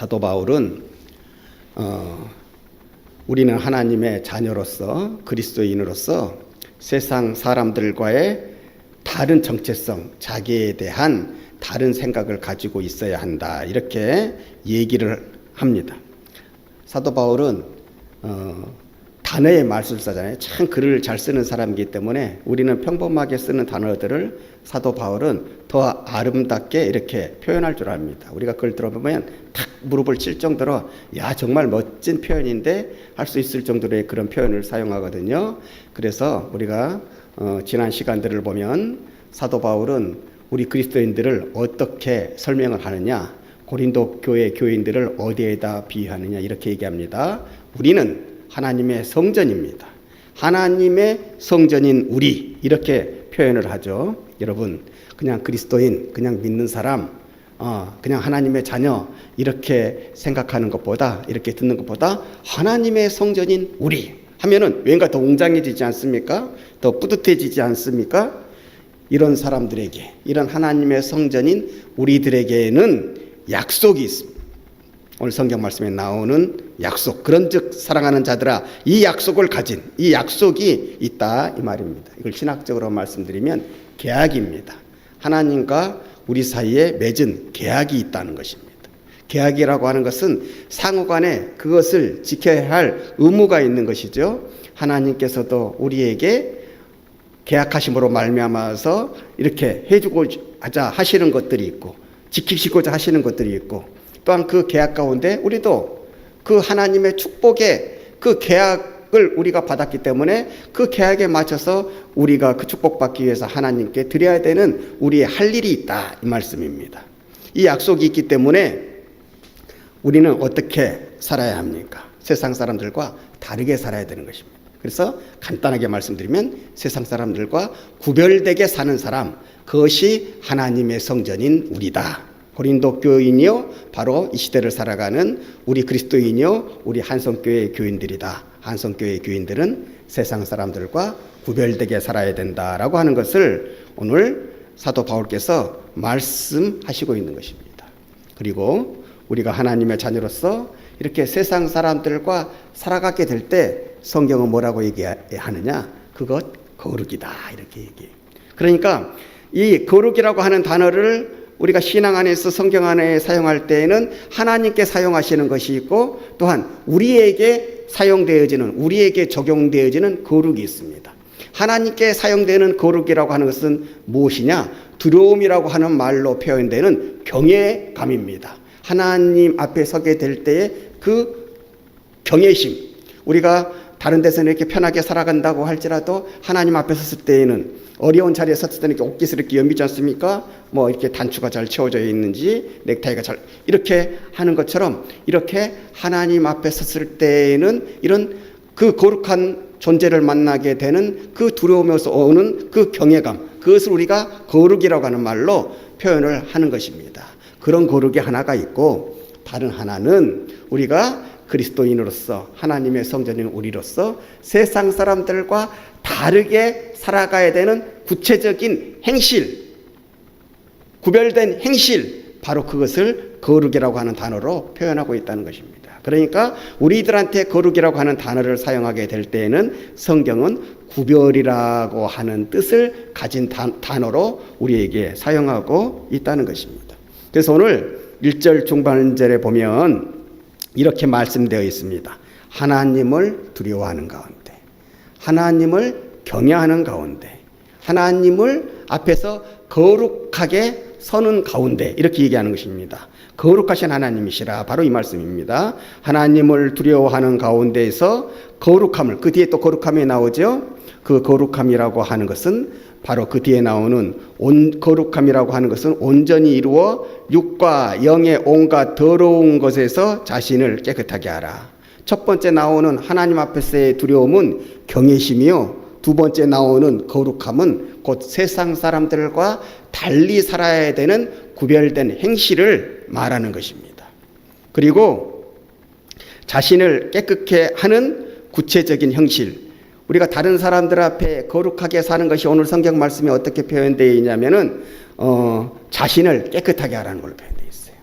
사도 바울은 우리는 하나님의 자녀로서 그리스도인으로서 세상 사람들과의 다른 정체성, 자기에 대한 다른 생각을 가지고 있어야 한다, 이렇게 얘기를 합니다. 사도 바울은 단어의 마술사잖아요. 참 글을 잘 쓰는 사람이기 때문에 우리는 평범하게 쓰는 단어들을 사도 바울은 더 아름답게 이렇게 표현할 줄 압니다. 우리가 그걸 들어보면 탁 무릎을 칠 정도로 야, 정말 멋진 표현인데 할 수 있을 정도의 그런 표현을 사용하거든요. 그래서 우리가 지난 시간들을 보면 사도 바울은 우리 그리스도인들을 어떻게 설명을 하느냐, 고린도 교회 교인들을 어디에다 비유하느냐, 이렇게 얘기합니다. 우리는 하나님의 성전입니다. 하나님의 성전인 우리, 이렇게 표현을 하죠. 여러분, 그냥 그리스도인, 그냥 믿는 사람, 그냥 하나님의 자녀, 이렇게 생각하는 것보다, 이렇게 듣는 것보다 하나님의 성전인 우리 하면은 왠가 더 웅장해지지 않습니까? 더 뿌듯해지지 않습니까? 이런 사람들에게, 이런 하나님의 성전인 우리들에게는 약속이 있습니다. 오늘 성경 말씀에 나오는 약속, 그런즉 사랑하는 자들아, 이 약속을 가진, 이 약속이 있다, 이 말입니다. 이걸 신학적으로 말씀드리면 계약입니다. 하나님과 우리 사이에 맺은 계약이 있다는 것입니다. 계약이라고 하는 것은 상호간에 그것을 지켜야 할 의무가 있는 것이죠. 하나님께서도 우리에게 계약하심으로 말미암아서 이렇게 해주고자 하시는 것들이 있고, 지키시고자 하시는 것들이 있고, 또한 그 계약 가운데 우리도 그 하나님의 축복의 그 계약을 우리가 받았기 때문에 그 계약에 맞춰서 우리가 그 축복받기 위해서 하나님께 드려야 되는 우리의 할 일이 있다, 이 말씀입니다. 이 약속이 있기 때문에 우리는 어떻게 살아야 합니까? 세상 사람들과 다르게 살아야 되는 것입니다. 그래서 간단하게 말씀드리면 세상 사람들과 구별되게 사는 사람, 그것이 하나님의 성전인 우리다. 고린도 교인이요, 바로 이 시대를 살아가는 우리 그리스도인이요, 우리 한성교회 교인들이다. 한성교회 교인들은 세상 사람들과 구별되게 살아야 된다라고 하는 것을 오늘 사도 바울께서 말씀하시고 있는 것입니다. 그리고 우리가 하나님의 자녀로서 이렇게 세상 사람들과 살아가게 될 때 성경은 뭐라고 얘기하느냐? 그것 거룩이다, 이렇게 얘기해요. 그러니까 이 거룩이라고 하는 단어를 우리가 신앙 안에서 성경 안에 사용할 때에는 하나님께 사용하시는 것이 있고, 또한 우리에게 사용되어지는, 우리에게 적용되어지는 거룩이 있습니다. 하나님께 사용되는 거룩이라고 하는 것은 무엇이냐? 두려움이라고 하는 말로 표현되는 경외감입니다. 하나님 앞에 서게 될 때의 그 경외심, 우리가 다른 데서는 이렇게 편하게 살아간다고 할지라도 하나님 앞에 섰을 때에는, 어려운 자리에 섰을 때는 이렇게 옷깃을 이렇게 여미지 않습니까? 뭐 이렇게 단추가 잘 채워져 있는지, 넥타이가 잘, 이렇게 하는 것처럼 이렇게 하나님 앞에 섰을 때에는 이런 그 거룩한 존재를 만나게 되는 그 두려움에서 오는 그 경외감, 그것을 우리가 거룩이라고 하는 말로 표현을 하는 것입니다. 그런 거룩이 하나가 있고, 다른 하나는 우리가 그리스도인으로서 하나님의 성전인 우리로서 세상 사람들과 다르게 살아가야 되는 구체적인 행실, 구별된 행실, 바로 그것을 거룩이라고 하는 단어로 표현하고 있다는 것입니다. 그러니까 우리들한테 거룩이라고 하는 단어를 사용하게 될 때에는 성경은 구별이라고 하는 뜻을 가진 단어로 우리에게 사용하고 있다는 것입니다. 그래서 오늘 1절 중반절에 보면 이렇게 말씀되어 있습니다. 하나님을 두려워하는 가운데, 하나님을 경외하는 가운데, 하나님을 앞에서 거룩하게 서는 가운데, 이렇게 얘기하는 것입니다. 거룩하신 하나님이시라, 바로 이 말씀입니다. 하나님을 두려워하는 가운데에서 거룩함을, 그 뒤에 또 거룩함이 나오죠. 그 거룩함이라고 하는 것은 바로 그 뒤에 나오는 거룩함이라고 하는 것은 온전히 이루어 육과 영의 온갖 더러운 것에서 자신을 깨끗하게 하라. 첫 번째 나오는 하나님 앞에서의 두려움은 경외심이요, 두 번째 나오는 거룩함은 곧 세상 사람들과 달리 살아야 되는 구별된 행실을 말하는 것입니다. 그리고 자신을 깨끗게 하는 구체적인 형실, 우리가 다른 사람들 앞에 거룩하게 사는 것이 오늘 성경 말씀에 어떻게 표현되어 있냐면은 자신을 깨끗하게 하라는 걸로 표현되어 있어요.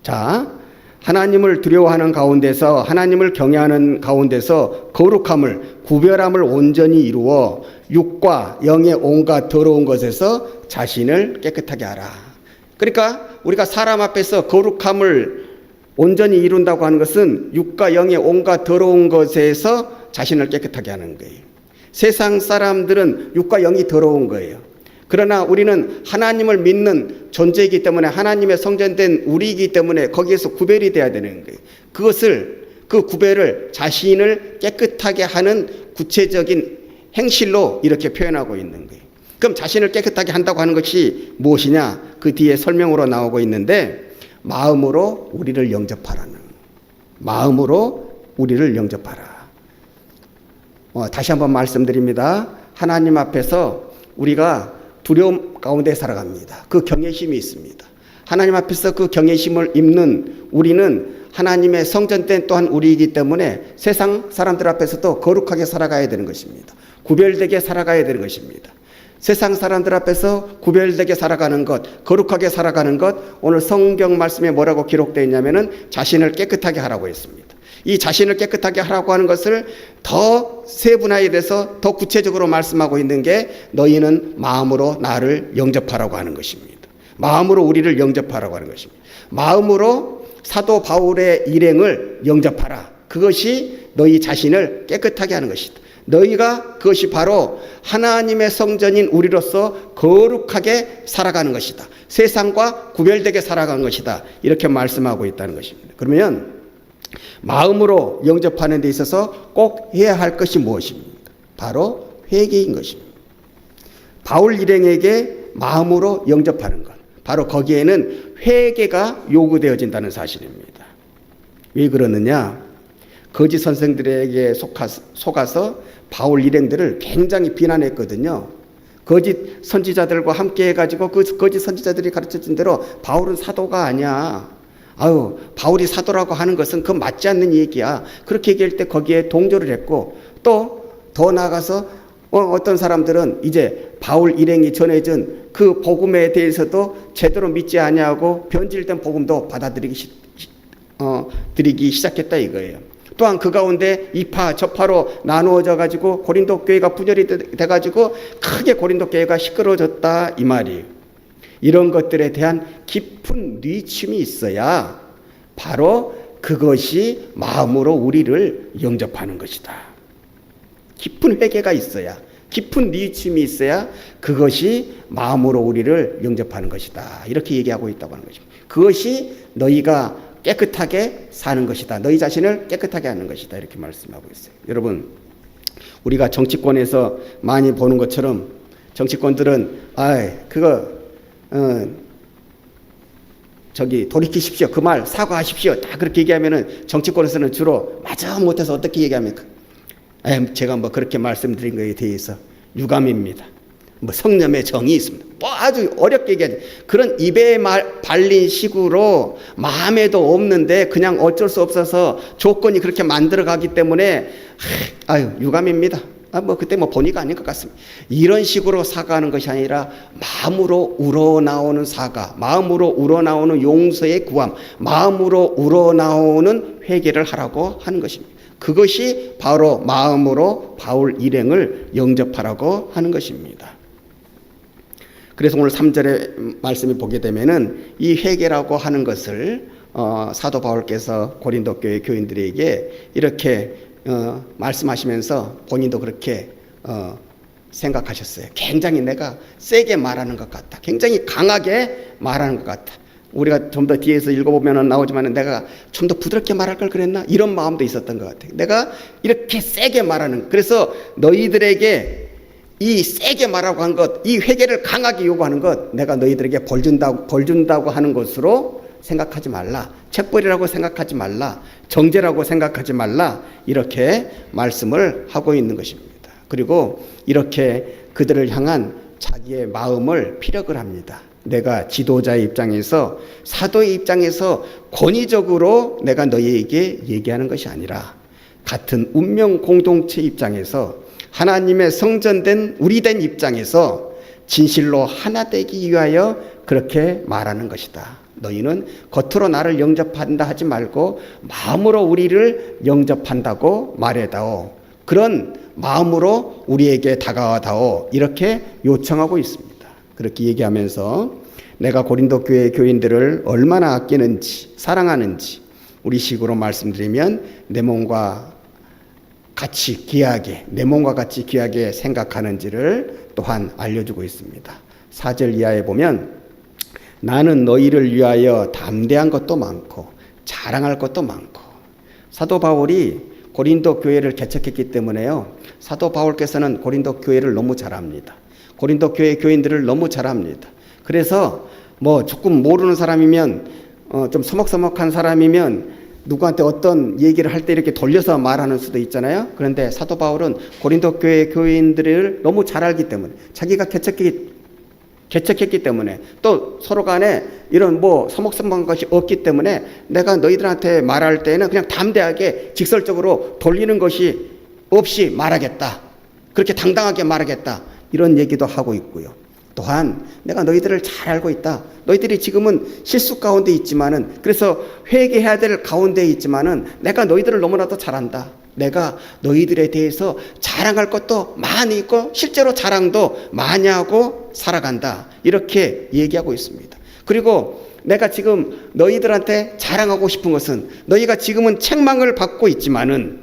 자, 하나님을 두려워하는 가운데서, 하나님을 경외하는 가운데서 거룩함을, 구별함을 온전히 이루어 육과 영의 온갖 더러운 것에서 자신을 깨끗하게 하라. 그러니까 우리가 사람 앞에서 거룩함을 온전히 이룬다고 하는 것은 육과 영의 온갖 더러운 것에서 자신을 깨끗하게 하는 거예요. 세상 사람들은 육과 영이 더러운 거예요. 그러나 우리는 하나님을 믿는 존재이기 때문에, 하나님의 성전된 우리이기 때문에 거기에서 구별이 돼야 되는 거예요. 그 구별을 자신을 깨끗하게 하는 구체적인 행실로 이렇게 표현하고 있는 거예요. 그럼 자신을 깨끗하게 한다고 하는 것이 무엇이냐? 그 뒤에 설명으로 나오고 있는데, 마음으로 우리를 영접하라는, 마음으로 우리를 영접하라. 다시 한번 말씀드립니다. 하나님 앞에서 우리가 두려움 가운데 살아갑니다. 그 경외심이 있습니다. 하나님 앞에서 그 경외심을 입는 우리는 하나님의 성전된 또한 우리이기 때문에 세상 사람들 앞에서도 거룩하게 살아가야 되는 것입니다. 구별되게 살아가야 되는 것입니다. 세상 사람들 앞에서 구별되게 살아가는 것, 거룩하게 살아가는 것, 오늘 성경 말씀에 뭐라고 기록되어 있냐면은 자신을 깨끗하게 하라고 했습니다. 이 자신을 깨끗하게 하라고 하는 것을 더 세분화에 대해서 더 구체적으로 말씀하고 있는 게, 너희는 마음으로 나를 영접하라고 하는 것입니다. 마음으로 우리를 영접하라고 하는 것입니다. 마음으로 사도 바울의 일행을 영접하라. 그것이 너희 자신을 깨끗하게 하는 것이다. 너희가 그것이 바로 하나님의 성전인 우리로서 거룩하게 살아가는 것이다. 세상과 구별되게 살아가는 것이다. 이렇게 말씀하고 있다는 것입니다. 그러면 마음으로 영접하는 데 있어서 꼭 해야 할 것이 무엇입니까? 바로 회개인 것입니다. 바울 일행에게 마음으로 영접하는 것, 바로 거기에는 회개가 요구되어진다는 사실입니다. 왜 그러느냐? 거짓 선생들에게 속아서 바울 일행들을 굉장히 비난했거든요. 거짓 선지자들과 함께 해가지고 그 거짓 선지자들이 가르쳐준 대로 바울은 사도가 아니야. 바울이 사도라고 하는 것은 그건 맞지 않는 얘기야. 그렇게 얘기할 때 거기에 동조를 했고, 또 더 나아가서 어떤 사람들은 이제 바울 일행이 전해준 그 복음에 대해서도 제대로 믿지 아니하고 변질된 복음도 받아들이기 시작했다 이거예요. 또한 그 가운데 이파 저파로 나누어져 가지고 고린도 교회가 분열이 돼 가지고 크게 고린도 교회가 시끄러워졌다 이 말이에요. 이런 것들에 대한 깊은 뉘침이 있어야 바로 그것이 마음으로 우리를 영접하는 것이다. 깊은 회개가 있어야, 깊은 뉘침이 있어야 그것이 마음으로 우리를 영접하는 것이다. 이렇게 얘기하고 있다고 하는 것입니다. 그것이 너희가 깨끗하게 사는 것이다. 너희 자신을 깨끗하게 하는 것이다. 이렇게 말씀하고 있어요. 여러분, 우리가 정치권에서 많이 보는 것처럼 정치권들은 돌이키십시오. 그 말 사과하십시오. 다 그렇게 얘기하면은 정치권에서는 주로 맞아 못해서 어떻게 얘기합니까? 제가 그렇게 말씀드린 거에 대해서 유감입니다. 성념의 정이 있습니다. 아주 어렵게 얘기하죠. 그런 입에 발린 식으로 마음에도 없는데 그냥 어쩔 수 없어서 조건이 그렇게 만들어가기 때문에 유감입니다. 그때 본의가 아닌 것 같습니다. 이런 식으로 사과하는 것이 아니라 마음으로 우러나오는 사과, 마음으로 우러나오는 용서의 구함, 마음으로 우러나오는 회개를 하라고 하는 것입니다. 그것이 바로 마음으로 바울 일행을 영접하라고 하는 것입니다. 그래서 오늘 3절의 말씀을 보게 되면은 이 회개라고 하는 것을 사도 바울께서 고린도 교회 교인들에게 이렇게 말씀하시면서 본인도 그렇게 생각하셨어요. 굉장히 내가 세게 말하는 것 같다. 굉장히 강하게 말하는 것 같다. 우리가 좀 더 뒤에서 읽어보면 나오지만 내가 좀 더 부드럽게 말할 걸 그랬나? 이런 마음도 있었던 것 같아요. 내가 이렇게 세게 말하는, 그래서 너희들에게 이 세게 말하고 한 것, 이 회개를 강하게 요구하는 것, 내가 너희들에게 벌 준다고 하는 것으로 생각하지 말라. 책벌이라고 생각하지 말라. 정죄라고 생각하지 말라. 이렇게 말씀을 하고 있는 것입니다. 그리고 이렇게 그들을 향한 자기의 마음을 피력을 합니다. 내가 지도자의 입장에서, 사도의 입장에서 권위적으로 내가 너희에게 얘기하는 것이 아니라 같은 운명 공동체 입장에서, 하나님의 성전된 우리된 입장에서 진실로 하나 되기 위하여 그렇게 말하는 것이다. 너희는 겉으로 나를 영접한다 하지 말고 마음으로 우리를 영접한다고 말해다오. 그런 마음으로 우리에게 다가와다오. 이렇게 요청하고 있습니다. 그렇게 얘기하면서 내가 고린도 교회 교인들을 얼마나 아끼는지 사랑하는지 우리식으로 말씀드리면 내 몸과 같이 귀하게, 내 몸과 같이 귀하게 생각하는지를 또한 알려주고 있습니다. 4절 이하에 보면 나는 너희를 위하여 담대한 것도 많고 자랑할 것도 많고. 사도 바울이 고린도 교회를 개척했기 때문에요. 사도 바울께서는 고린도 교회를 너무 잘합니다. 고린도 교회 교인들을 너무 잘합니다. 그래서 뭐 조금 모르는 사람이면 좀 서먹서먹한 사람이면 누구한테 어떤 얘기를 할 때 이렇게 돌려서 말하는 수도 있잖아요. 그런데 사도 바울은 고린도 교회 교인들을 너무 잘 알기 때문에 자기가 개척했기 때문에 또 서로 간에 이런 뭐 서먹서먹한 것이 없기 때문에 내가 너희들한테 말할 때는 그냥 담대하게 직설적으로 돌리는 것이 없이 말하겠다. 그렇게 당당하게 말하겠다. 이런 얘기도 하고 있고요. 또한 내가 너희들을 잘 알고 있다. 너희들이 지금은 실수 가운데 있지만은 그래서 회개해야 될 가운데 있지만은 내가 너희들을 너무나도 잘 안다. 내가 너희들에 대해서 자랑할 것도 많이 있고 실제로 자랑도 많이 하고 살아간다. 이렇게 얘기하고 있습니다. 그리고 내가 지금 너희들한테 자랑하고 싶은 것은 너희가 지금은 책망을 받고 있지만은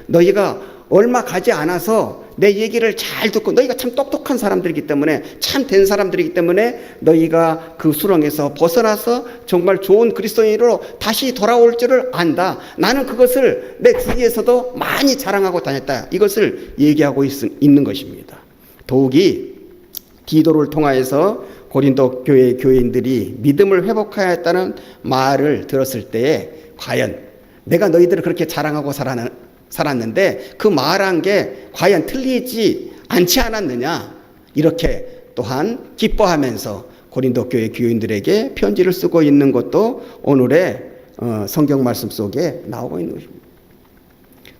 너희가 얼마 가지 않아서 내 얘기를 잘 듣고 너희가 참 똑똑한 사람들이기 때문에 참 된 사람들이기 때문에 너희가 그 수렁에서 벗어나서 정말 좋은 그리스도인으로 다시 돌아올 줄을 안다. 나는 그것을 내 주위에서도 많이 자랑하고 다녔다. 이것을 얘기하고 있는 것입니다. 더욱이 디도를 통하여서 고린도 교회 교인들이 믿음을 회복하였다는 말을 들었을 때에 과연 내가 너희들을 그렇게 자랑하고 살았는데 그 말한 게 과연 틀리지 않지 않았느냐. 이렇게 또한 기뻐하면서 고린도 교회 교인들에게 편지를 쓰고 있는 것도 오늘의 성경 말씀 속에 나오고 있는 것입니다.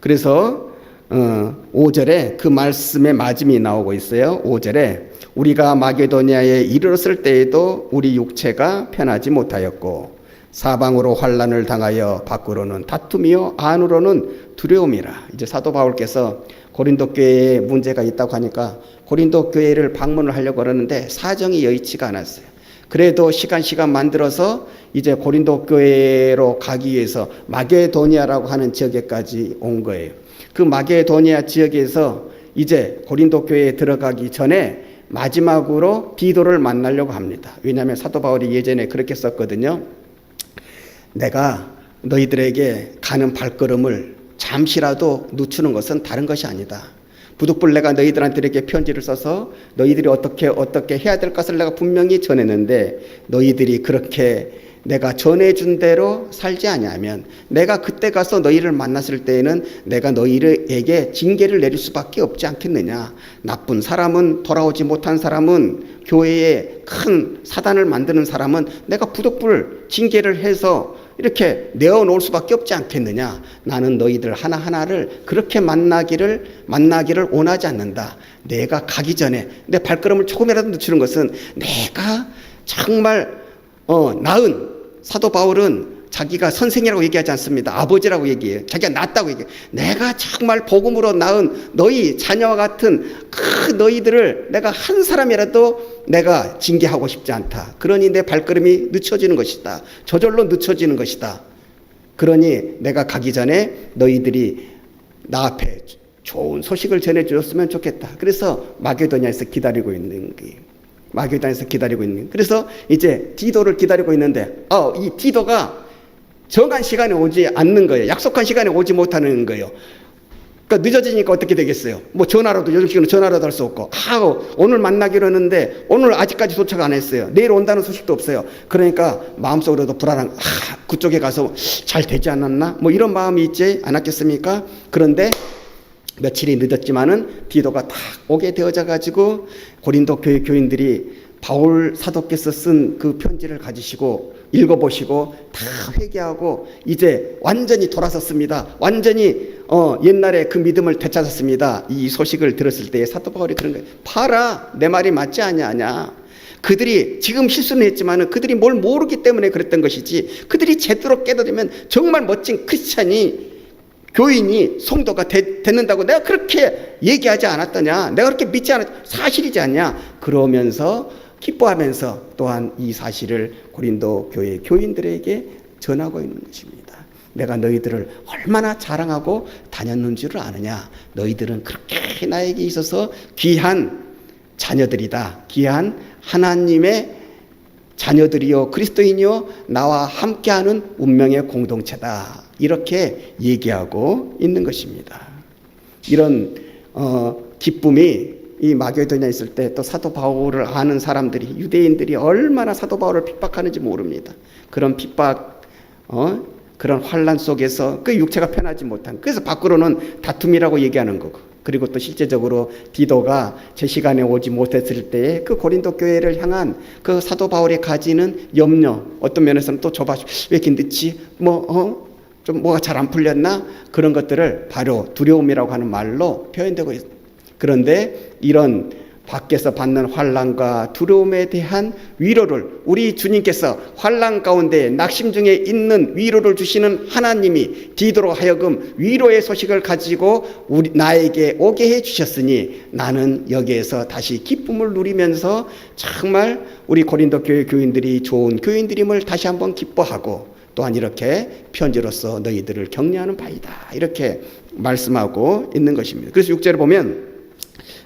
그래서 5절에 그 말씀의 맞음이 나오고 있어요. 5절에 우리가 마게도니아에 이르렀을 때에도 우리 육체가 편하지 못하였고 사방으로 환난을 당하여 밖으로는 다툼이요 안으로는 두려움이라. 이제 사도 바울께서 고린도 교회에 문제가 있다고 하니까 고린도 교회를 방문을 하려고 그러는데 사정이 여의치가 않았어요. 그래도 시간 만들어서 이제 고린도 교회로 가기 위해서 마게도니아라고 하는 지역에까지 온 거예요. 그 마게도니아 지역에서 이제 고린도 교회에 들어가기 전에 마지막으로 디도를 만나려고 합니다. 왜냐하면 사도 바울이 예전에 그렇게 썼거든요. 내가 너희들에게 가는 발걸음을 잠시라도 늦추는 것은 다른 것이 아니다. 부득불 내가 너희들한테 이렇게 편지를 써서 너희들이 어떻게 해야 될 것을 내가 분명히 전했는데 너희들이 그렇게 내가 전해준 대로 살지 아니하면 내가 그때 가서 너희를 만났을 때에는 내가 너희에게 징계를 내릴 수밖에 없지 않겠느냐. 나쁜 사람은, 돌아오지 못한 사람은, 교회에 큰 사단을 만드는 사람은 내가 부득불 징계를 해서 이렇게 내어놓을 수밖에 없지 않겠느냐. 나는 너희들 하나하나를 그렇게 만나기를 원하지 않는다. 내가 가기 전에 내 발걸음을 조금이라도 늦추는 것은 내가 정말 낳은, 사도 바울은 자기가 선생이라고 얘기하지 않습니다. 아버지라고 얘기해요. 자기가 낳았다고 얘기해요. 내가 정말 복음으로 낳은 너희 자녀와 같은 그 너희들을 내가 한 사람이라도 내가 징계하고 싶지 않다. 그러니 내 발걸음이 늦춰지는 것이다. 저절로 늦춰지는 것이다. 그러니 내가 가기 전에 너희들이 나 앞에 좋은 소식을 전해주었으면 좋겠다. 그래서 마게도니아에서 기다리고 있는 거예요. 그래서 이제 디도를 기다리고 있는데 이 디도가 정한 시간에 오지 않는 거예요. 약속한 시간에 오지 못하는 거예요. 그러니까 늦어지니까 어떻게 되겠어요? 뭐 전화로도 요즘 시간은 전화로도 할 수 없고 오늘 만나기로 했는데 오늘 아직까지 도착 안 했어요. 내일 온다는 소식도 없어요. 그러니까 마음속으로도 불안한 그쪽에 가서 잘 되지 않았나? 뭐 이런 마음이 있지 않았겠습니까? 그런데 며칠이 늦었지만은 디도가 딱 오게 되어져 가지고 고린도 교회 교인들이 바울 사도께서 쓴 그 편지를 가지시고 읽어보시고 다 회개하고 이제 완전히 돌아섰습니다. 완전히 옛날에 그 믿음을 되찾았습니다. 이 소식을 들었을 때 사도 바울이 그런 거예요. 봐라, 내 말이 맞지 않냐. 그들이 지금 실수는 했지만 그들이 뭘 모르기 때문에 그랬던 것이지, 그들이 제대로 깨달으면 정말 멋진 크리스찬이, 교인이, 성도가 됐는다고 내가 그렇게 얘기하지 않았더냐, 내가 그렇게 믿지 않았, 사실이지 않냐. 그러면서 기뻐하면서 또한 이 사실을 고린도 교회 교인들에게 전하고 있는 것입니다. 내가 너희들을 얼마나 자랑하고 다녔는 줄을 아느냐. 너희들은 그렇게 나에게 있어서 귀한 자녀들이다. 귀한 하나님의 자녀들이요, 그리스도인이요, 나와 함께하는 운명의 공동체다. 이렇게 얘기하고 있는 것입니다. 이런 기쁨이 이 마게도냐에 있을 때 또 사도 바울을 아는 사람들이, 유대인들이 얼마나 사도 바울을 핍박하는지 모릅니다. 그런 핍박, 그런 환난 속에서 그 육체가 편하지 못한, 그래서 밖으로는 다툼이라고 얘기하는 거고, 그리고 또 실제적으로 디도가 제 시간에 오지 못했을 때에 그 고린도 교회를 향한 그 사도 바울이 가지는 염려, 어떤 면에서는 또 왜 이렇게 늦지? 좀 뭐가 잘 안 풀렸나? 그런 것들을 바로 두려움이라고 하는 말로 표현되고 있습니다. 그런데 이런 밖에서 받는 환난과 두려움에 대한 위로를 우리 주님께서 환난 가운데 낙심 중에 있는 위로를 주시는 하나님이 디도로 하여금 위로의 소식을 가지고 나에게 오게 해 주셨으니 나는 여기에서 다시 기쁨을 누리면서 정말 우리 고린도 교회 교인들이 좋은 교인들임을 다시 한번 기뻐하고, 또한 이렇게 편지로서 너희들을 격려하는 바이다. 이렇게 말씀하고 있는 것입니다. 그래서 6절을 보면,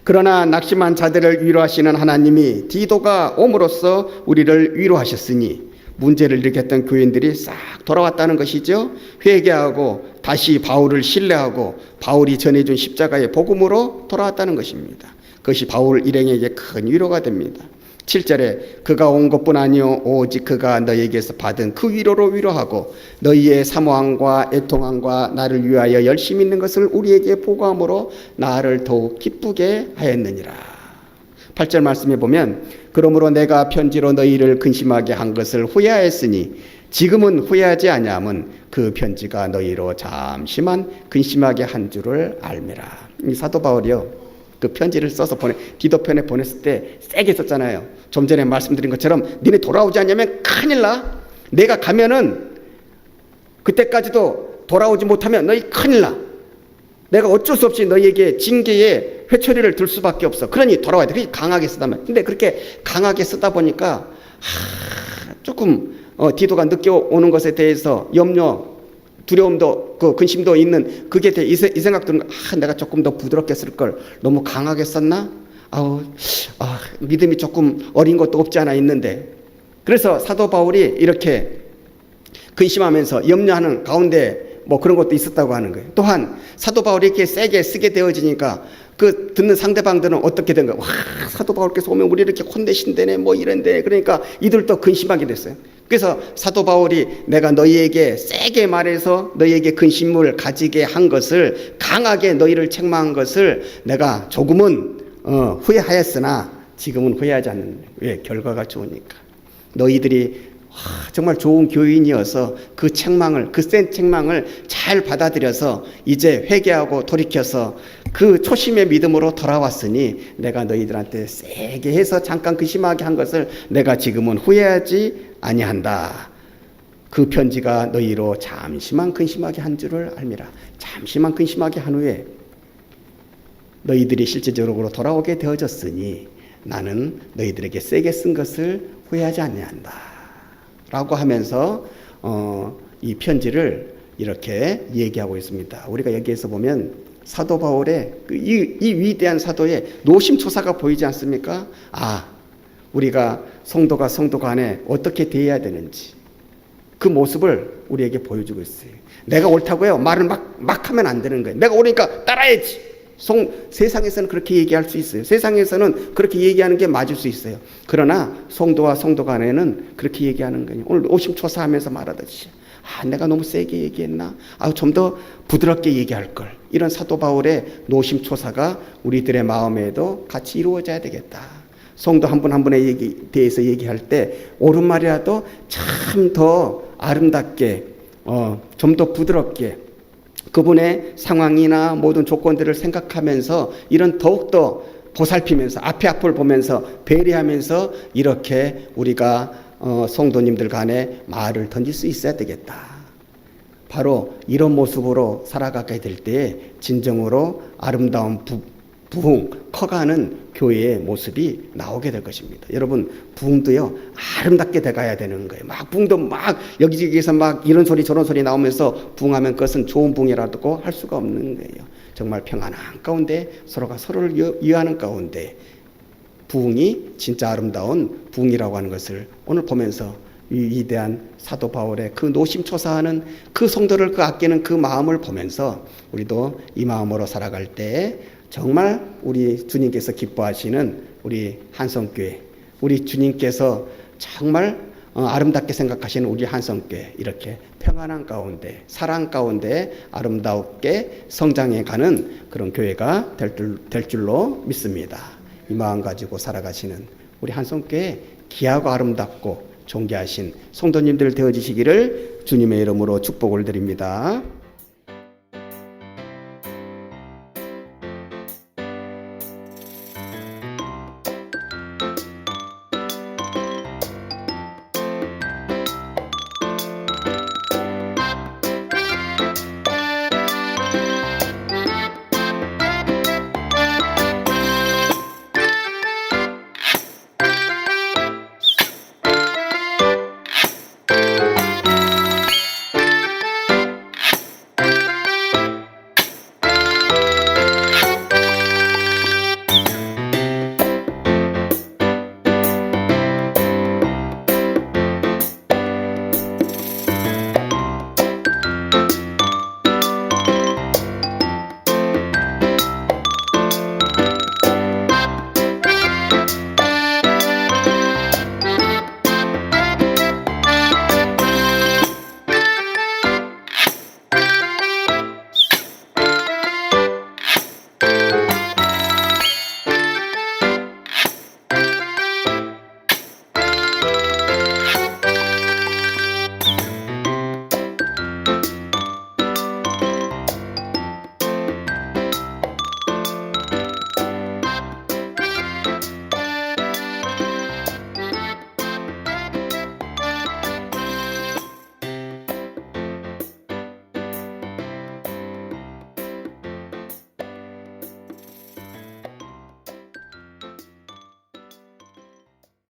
그러나 낙심한 자들을 위로하시는 하나님이 디도가 옴으로써 우리를 위로하셨으니, 문제를 일으켰던 교인들이 싹 돌아왔다는 것이죠. 회개하고 다시 바울을 신뢰하고 바울이 전해준 십자가의 복음으로 돌아왔다는 것입니다. 그것이 바울 일행에게 큰 위로가 됩니다. 7절에 그가 온 것뿐 아니요 오직 그가 너희에게서 받은 그 위로로 위로하고 너희의 사모함과 애통함과 나를 위하여 열심히 있는 것을 우리에게 보고함으로 나를 더욱 기쁘게 하였느니라. 8절 말씀해 보면, 그러므로 내가 편지로 너희를 근심하게 한 것을 후회하였으니 지금은 후회하지 아니함은 그 편지가 너희로 잠시만 근심하게 한 줄을 알미라. 이 사도 바울이요, 그 편지를 써서 디도 편에 보냈을 때 세게 썼잖아요. 좀 전에 말씀드린 것처럼 니네 돌아오지 않냐면 큰일 나. 내가 가면은 그때까지도 돌아오지 못하면 너희 큰일 나. 내가 어쩔 수 없이 너희에게 징계의 회초리를 들 수밖에 없어. 그러니 돌아와야 돼. 그렇게 강하게 쓰다면. 근데 그렇게 강하게 쓰다 보니까 조금 디도가 늦게 오는 것에 대해서 염려, 두려움도 근심도 있는, 그게 이 생각 드는 거, 내가 조금 더 부드럽게 쓸 걸 너무 강하게 썼나? 믿음이 조금 어린 것도 없지 않아 있는데. 그래서 사도 바울이 이렇게 근심하면서 염려하는 가운데 그런 것도 있었다고 하는 거예요. 또한 사도 바울이 이렇게 세게 쓰게 되어지니까 그 듣는 상대방들은 어떻게 된 거야? 사도 바울께서 오면 우리 이렇게 혼내신다네, 이런데. 그러니까 이들도 근심하게 됐어요. 그래서 사도 바울이 내가 너희에게 세게 말해서 너희에게 근심을 가지게 한 것을, 강하게 너희를 책망한 것을 내가 조금은 후회하였으나 지금은 후회하지 않는. 왜? 결과가 좋으니까. 너희들이 정말 좋은 교인이어서 그 책망을, 그 센 책망을 잘 받아들여서 이제 회개하고 돌이켜서 그 초심의 믿음으로 돌아왔으니 내가 너희들한테 세게 해서 잠깐 근심하게 한 것을 내가 지금은 후회하지 아니한다. 그 편지가 너희로 잠시만 근심하게 한 줄을 알미라. 잠시만 근심하게 한 후에 너희들이 실제적으로 돌아오게 되어졌으니 나는 너희들에게 세게 쓴 것을 후회하지 아니한다. 라고 하면서 이 편지를 이렇게 얘기하고 있습니다. 우리가 여기에서 보면 사도 바울의 이 위대한 사도의 노심초사가 보이지 않습니까? 우리가 성도가 성도 간에 어떻게 대해야 되는지 그 모습을 우리에게 보여주고 있어요. 내가 옳다고요? 말을 막 하면 안 되는 거예요. 내가 옳으니까 따라야지. 세상에서는 그렇게 얘기할 수 있어요. 세상에서는 그렇게 얘기하는 게 맞을 수 있어요. 그러나 성도와 성도 간에는 그렇게 얘기하는 거예요. 오늘 노심초사하면서 말하듯이 내가 너무 세게 얘기했나? 좀 더 부드럽게 얘기할 걸. 이런 사도 바울의 노심초사가 우리들의 마음에도 같이 이루어져야 되겠다. 성도 한 분 한 분에 대해서 얘기할 때 옳은 말이라도 참 더 아름답게, 좀 더 부드럽게 그분의 상황이나 모든 조건들을 생각하면서 이런 더욱더 보살피면서 앞에 앞을 보면서 배려하면서 이렇게 우리가 성도님들 간에 말을 던질 수 있어야 되겠다. 바로 이런 모습으로 살아가게 될 때 진정으로 아름다운 부흥, 커가는 교회의 모습이 나오게 될 것입니다. 여러분, 부흥도요, 아름답게 돼가야 되는 거예요. 막 부흥도 막 여기저기에서 막 이런 소리 저런 소리 나오면서 부흥하면 그것은 좋은 부흥이라고 할 수가 없는 거예요. 정말 평안한 가운데 서로가 서로를 이해하는 가운데 부흥이 진짜 아름다운 부흥이라고 하는 것을 오늘 보면서 이 위대한 사도 바울의 그 노심초사하는 그 성도를 그 아끼는 그 마음을 보면서 우리도 이 마음으로 살아갈 때 정말 우리 주님께서 기뻐하시는 우리 한성교회, 우리 주님께서 정말 아름답게 생각하시는 우리 한성교회, 이렇게 평안한 가운데 사랑 가운데 아름답게 성장해 가는 그런 교회가 될 줄로 믿습니다. 이 마음 가지고 살아가시는 우리 한성교회 귀하고 아름답고 존귀하신 성도님들 되어지시기를 주님의 이름으로 축복을 드립니다.